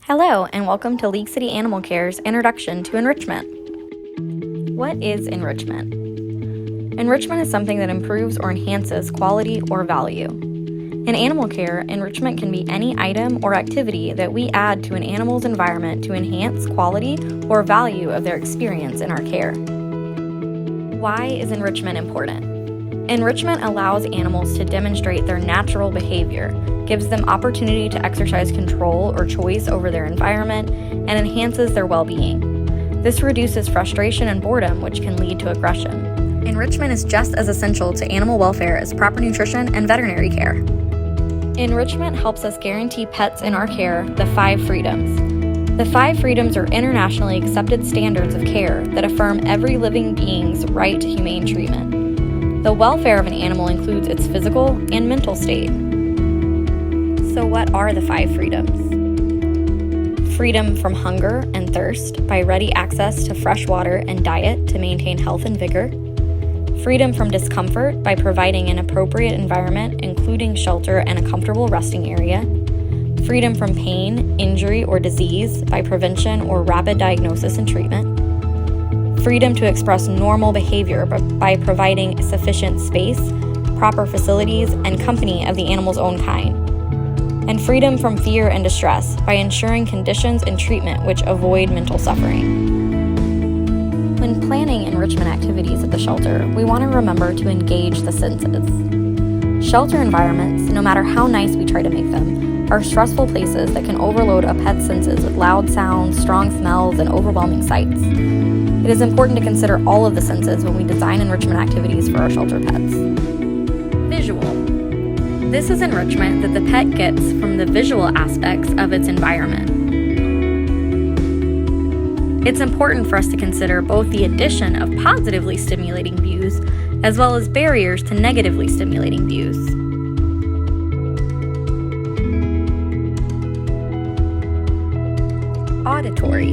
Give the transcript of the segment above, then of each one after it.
Hello, and welcome to League City Animal Care's Introduction to Enrichment. What is enrichment? Enrichment is something that improves or enhances quality or value. In animal care, enrichment can be any item or activity that we add to an animal's environment to enhance quality or value of their experience in our care. Why is enrichment important? Enrichment allows animals to demonstrate their natural behavior, gives them opportunity to exercise control or choice over their environment, and enhances their well-being. This reduces frustration and boredom, which can lead to aggression. Enrichment is just as essential to animal welfare as proper nutrition and veterinary care. Enrichment helps us guarantee pets in our care the 5 freedoms. The 5 freedoms are internationally accepted standards of care that affirm every living being's right to humane treatment. The welfare of an animal includes its physical and mental state. So what are the 5 freedoms? Freedom from hunger and thirst by ready access to fresh water and diet to maintain health and vigor. Freedom from discomfort by providing an appropriate environment, including shelter and a comfortable resting area. Freedom from pain, injury, or disease by prevention or rapid diagnosis and treatment. Freedom to express normal behavior by providing sufficient space, proper facilities, and company of the animal's own kind. And freedom from fear and distress by ensuring conditions and treatment which avoid mental suffering. When planning enrichment activities at the shelter, we want to remember to engage the senses. Shelter environments, no matter how nice we try to make them, are stressful places that can overload a pet's senses with loud sounds, strong smells, and overwhelming sights. It is important to consider all of the senses when we design enrichment activities for our shelter pets. Visual. This is enrichment that the pet gets from the visual aspects of its environment. It's important for us to consider both the addition of positively stimulating views as well as barriers to negatively stimulating views. Auditory.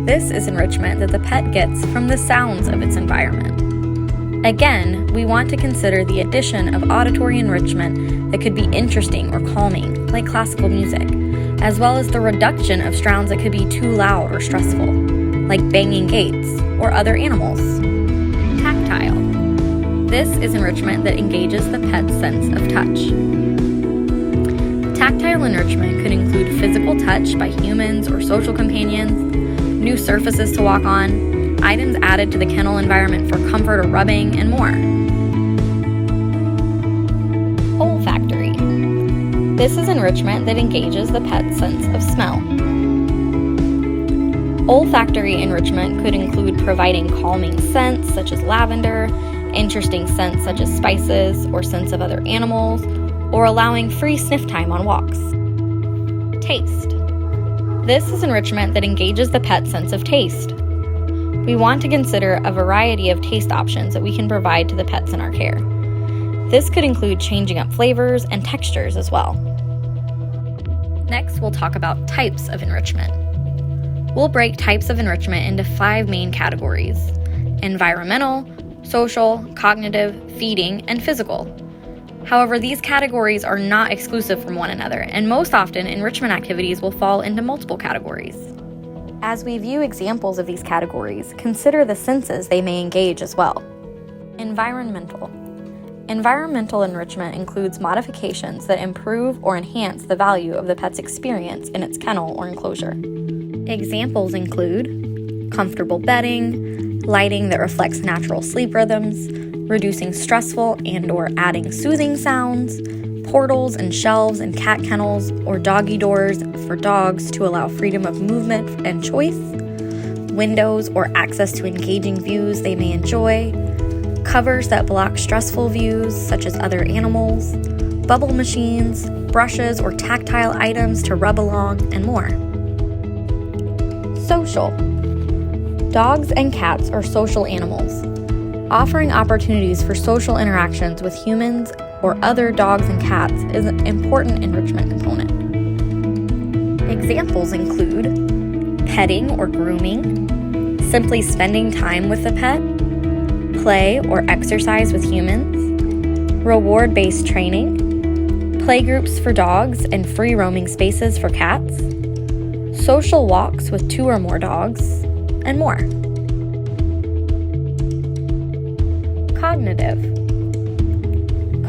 This is enrichment that the pet gets from the sounds of its environment. Again, we want to consider the addition of auditory enrichment that could be interesting or calming, like classical music, as well as the reduction of sounds that could be too loud or stressful, like banging gates or other animals. Tactile. This is enrichment that engages the pet's sense of touch. Tactile enrichment could include physical touch by humans or social companions, new surfaces to walk on, items added to the kennel environment for comfort or rubbing, and more. Olfactory. This is enrichment that engages the pet's sense of smell. Olfactory enrichment could include providing calming scents such as lavender, interesting scents such as spices or scents of other animals, or allowing free sniff time on walks. Taste. This is enrichment that engages the pet's sense of taste. We want to consider a variety of taste options that we can provide to the pets in our care. This could include changing up flavors and textures as well. Next, we'll talk about types of enrichment. We'll break types of enrichment into 5 main categories: environmental, social, cognitive, feeding, and physical. However, these categories are not exclusive from one another, and most often enrichment activities will fall into multiple categories. As we view examples of these categories, consider the senses they may engage as well. Environmental. Environmental enrichment includes modifications that improve or enhance the value of the pet's experience in its kennel or enclosure. Examples include comfortable bedding, lighting that reflects natural sleep rhythms, reducing stressful and/or adding soothing sounds, portals and shelves in cat kennels, or doggy doors for dogs to allow freedom of movement and choice, windows or access to engaging views they may enjoy, covers that block stressful views such as other animals, bubble machines, brushes or tactile items to rub along, and more. Social. Dogs and cats are social animals, offering opportunities for social interactions with humans or other dogs and cats is an important enrichment component. Examples include petting or grooming, simply spending time with the pet, play or exercise with humans, reward-based training, playgroups for dogs and free roaming spaces for cats, social walks with 2 or more dogs, and more.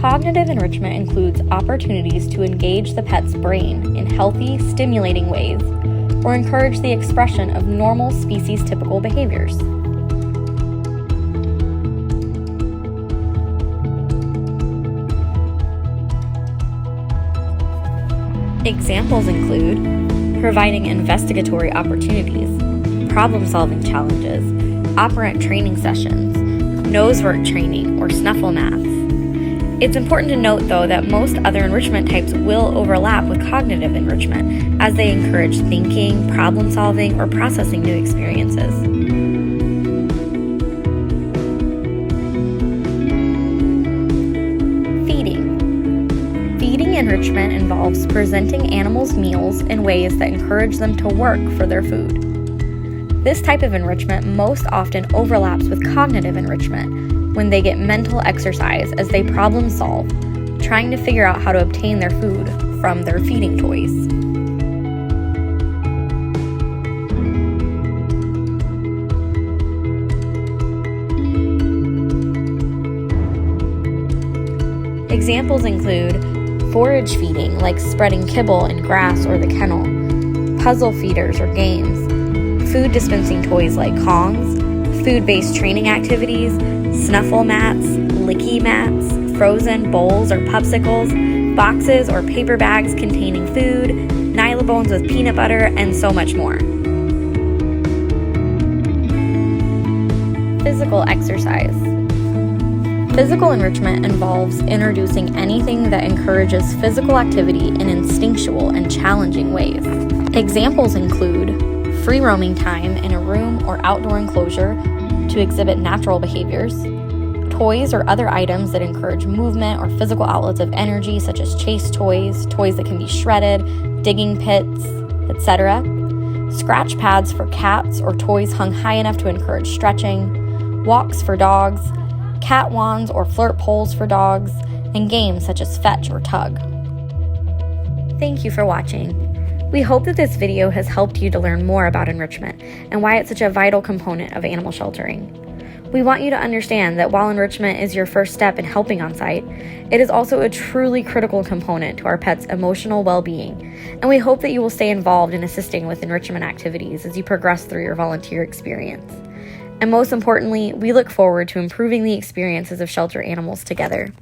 Cognitive enrichment includes opportunities to engage the pet's brain in healthy, stimulating ways, or encourage the expression of normal species-typical behaviors. Examples include providing investigatory opportunities, problem-solving challenges, operant training sessions, nose work training, or snuffle mats. It's important to note, though, that most other enrichment types will overlap with cognitive enrichment as they encourage thinking, problem-solving, or processing new experiences. Feeding enrichment involves presenting animals meals in ways that encourage them to work for their food. This type of enrichment most often overlaps with cognitive enrichment when they get mental exercise as they problem solve, trying to figure out how to obtain their food from their feeding toys. Examples include forage feeding, like spreading kibble in grass or the kennel, puzzle feeders or games, food dispensing toys like Kongs, food-based training activities, snuffle mats, licky mats, frozen bowls or popsicles, boxes or paper bags containing food, Nylabones with peanut butter, and so much more. Physical exercise. Physical enrichment involves introducing anything that encourages physical activity in instinctual and challenging ways. Examples include free roaming time in a room or outdoor enclosure to exhibit natural behaviors, toys or other items that encourage movement or physical outlets of energy, such as chase toys, toys that can be shredded, digging pits, etc., scratch pads for cats or toys hung high enough to encourage stretching, walks for dogs, cat wands or flirt poles for dogs, and games such as fetch or tug. Thank you for watching. We hope that this video has helped you to learn more about enrichment and why it's such a vital component of animal sheltering. We want you to understand that while enrichment is your first step in helping on site, it is also a truly critical component to our pets' emotional well-being, and we hope that you will stay involved in assisting with enrichment activities as you progress through your volunteer experience. And most importantly, we look forward to improving the experiences of shelter animals together.